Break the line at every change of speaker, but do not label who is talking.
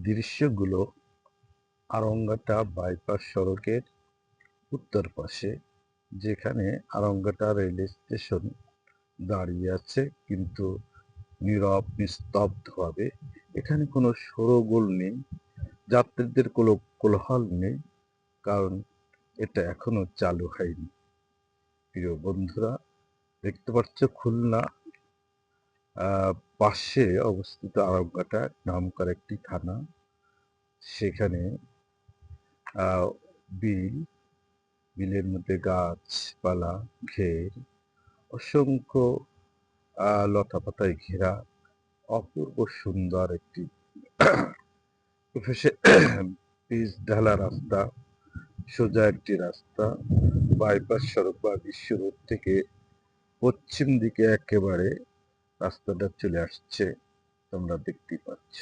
দৃশ্যগুলো আড়ংঘাটা বাইপাস সড়কের উত্তর পাশে, যেখানে আড়ংঘাটা রেল স্টেশন দাঁড়িয়ে আছে, কিন্তু নীরব নিস্তব্ধভাবে। এখানে কোনো শোরগোল নেই, যাত্রীদের কোনো কোলাহল নেই, কারণ এটা এখনো চালু হয়নি। প্রিয় বন্ধুরা, দেখতে পাচ্ছ খুলনা পাশে অবস্থিত আড়ংঘাটা নামকর একটি থানা। সেখানে বিল, বিলের মধ্যে গাছপালা, ঘের, অসংখ্য লতাপাতায় ঘেরা অপূর্ব সুন্দর একটি পিচ ঢালা রাস্তা, সোজা একটি রাস্তা, বাইপাস সড়ক বা বিশ্ব রোড থেকে পশ্চিম দিকে একেবারে রাস্তাটা চলে আসছে, তোমরা দেখতেই পাচ্ছ।